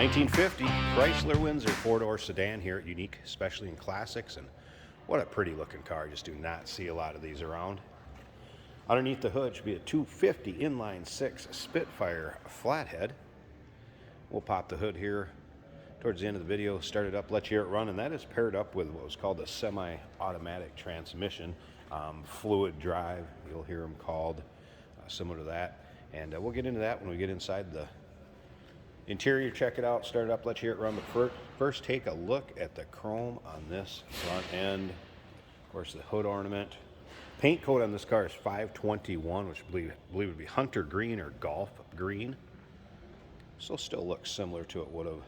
1950 Chrysler Windsor four-door sedan here at Unique, especially in classics, and what a pretty looking car. Just do not see a lot of these around. Underneath the hood should be a 250 inline six Spitfire flathead. We'll pop the hood here towards the end of the video, start it up, let you hear it run, and that is paired up with what was called a semi-automatic transmission, fluid drive, you'll hear them called, similar to that. And we'll get into that when we get inside the interior, check it out, start it up, let you hear it run. But first take a look at the chrome on this front end. Of course, the hood ornament. Paint coat on this car is 521, which I believe would be hunter green or golf green. So still looks similar to it would have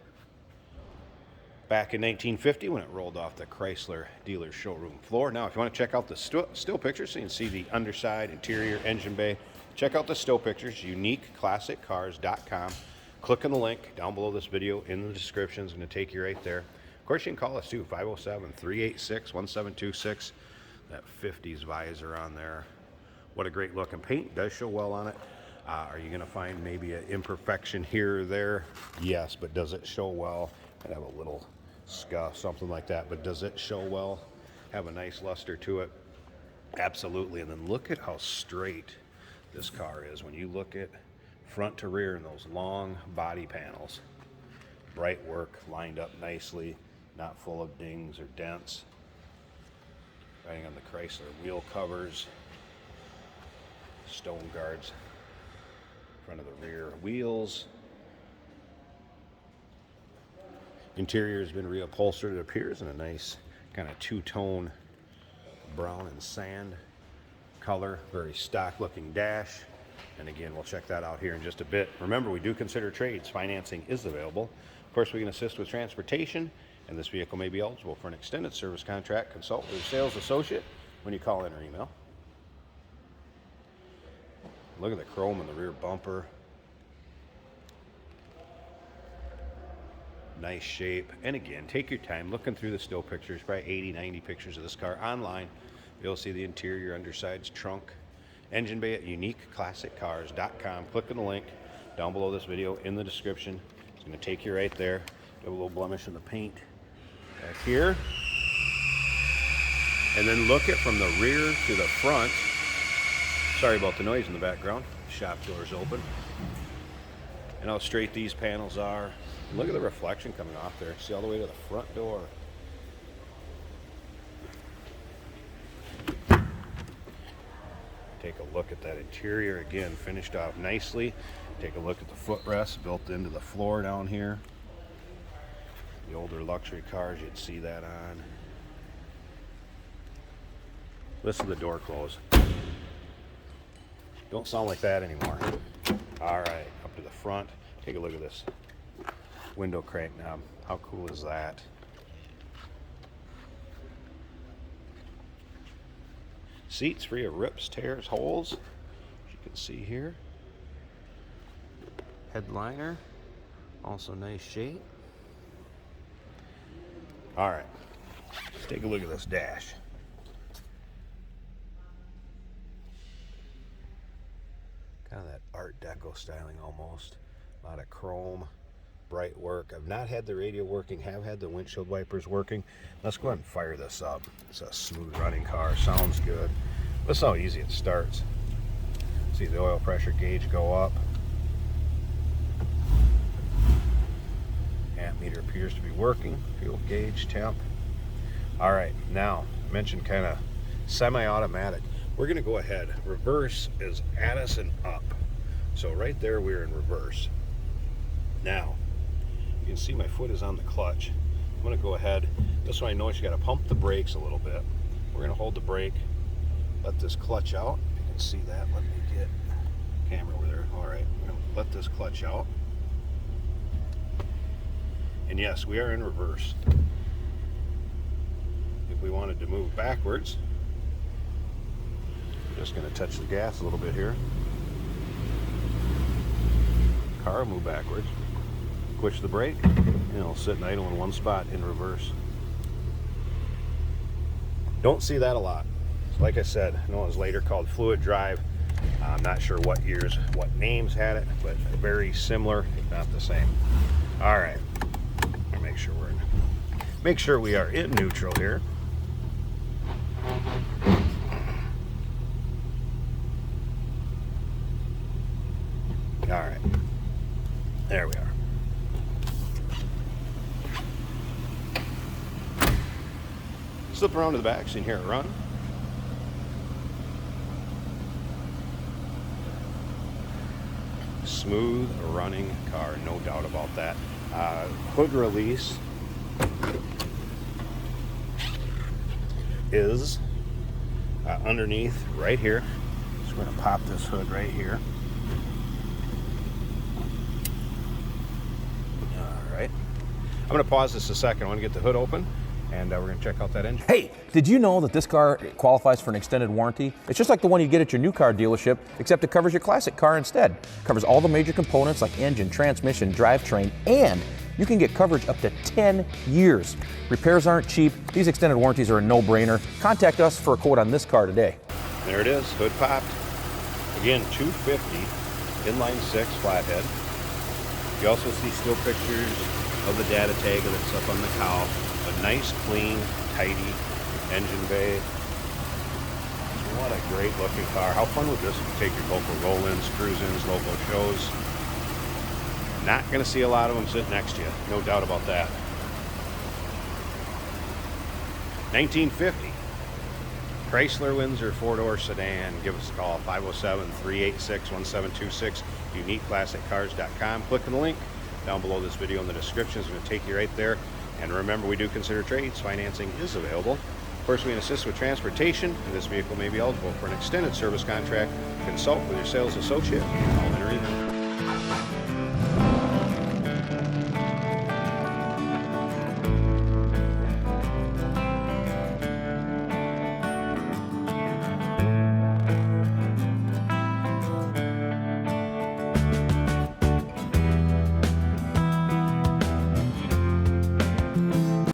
back in 1950 when it rolled off the Chrysler dealer showroom floor. Now, if you want to check out the still pictures so you can see the underside, interior, engine bay, check out the still pictures, uniqueclassiccars.com. Click on the link down below this video in the description. It's going to take you right there. Of course, you can call us too, 507-386-1726. That 50s visor on there. What a great look. And paint does show well on it. Are you going to find maybe an imperfection here or there? Yes, but does it show well? I'd have a little scuff, something like that, but does it show well? Have a nice luster to it? Absolutely. And then look at how straight this car is when you look at front to rear in those long body panels. Bright work, lined up nicely, not full of dings or dents. Riding on the Chrysler wheel covers, stone guards, front of the rear wheels. Interior has been reupholstered. It appears in a nice kind of two-tone brown and sand color. Very stock looking dash. And again, we'll check that out here in just a bit. Remember, we do consider trades. Financing is available. Of course, we can assist with transportation, and this vehicle may be eligible for an extended service contract. Consult with your sales associate when you call in or email. Look at the chrome in the rear bumper. Nice shape. And again, take your time looking through the still pictures, probably 80, 90 pictures of this car online. You'll see the interior, undersides, trunk, engine bay at uniqueclassiccars.com. Click on the link down below this video in the description. It's going to take you right there. Do a little blemish in the paint back here. And then look at from the rear to the front. Sorry about the noise in the background. Shop doors open. And how straight these panels are. And look at the reflection coming off there. See all the way to the front door. Take a look at that interior again, finished off nicely. Take a look at the footrest built into the floor down here. The older luxury cars, you'd see that on. Listen to the door close. Don't sound like that anymore. All right, up to the front. Take a look at this window crank knob. How cool is that? Seats free of rips, tears, holes, as you can see here. Headliner, also nice shape. All right, let's take a look at this dash. Kind of that Art Deco styling almost. A lot of chrome, bright work. I've not had the radio working, have had the windshield wipers working. Let's go ahead and fire this up. It's a smooth running car, sounds good. Listen how easy it starts. See the oil pressure gauge go up. Amp meter appears to be working. Fuel gauge, temp. All right, now, I mentioned kind of semi-automatic. We're gonna go ahead. Reverse is at us and up. So right there, we're in reverse. Now, you can see my foot is on the clutch. I'm gonna go ahead. This way I know you gotta pump the brakes a little bit. We're gonna hold the brake, let this clutch out. You can see that. Let me get the camera over there. All right, we're gonna let this clutch out. And yes, we are in reverse. If we wanted to move backwards, just going to touch the gas a little bit here. Car will move backwards. Push the brake, and it'll sit and idle in one spot in reverse. Don't see that a lot. Like I said, I know it was later called fluid drive. I'm not sure what years, what names had it, but very similar, if not the same. All right. make sure we are in neutral here. All right, there we are. Slip around to the back so you can hear it run. Smooth running car, no doubt about that. Hood release is underneath right here. So we're going to pop this hood right here. All right. I'm going to pause this a second. I want to get the hood open, and we're going to check out that engine. Hey, did you know that this car qualifies for an extended warranty? It's just like the one you get at your new car dealership, except it covers your classic car instead. It covers all the major components like engine, transmission, drivetrain, and you can get coverage up to 10 years. Repairs aren't cheap. These extended warranties are a no-brainer. Contact us for a quote on this car today. There it is, hood popped. Again, 250, inline 6 flathead. You also see still pictures of the data tag that's up on the cowl. A nice, clean, tidy engine bay. What a great looking car. How fun would this take your local roll-ins, cruise-ins, local shows? Not going to see a lot of them sitting next to you, no doubt about that. 1950 Chrysler Windsor 4-door sedan. Give us a call, 507-386-1726, uniqueclassiccars.com. Click on the link down below this video in the description. It's going to take you right there. And remember, we do consider trades. Financing is available. Of course, we can assist with transportation, and this vehicle may be eligible for an extended service contract. Consult with your sales associate. I'll enter email.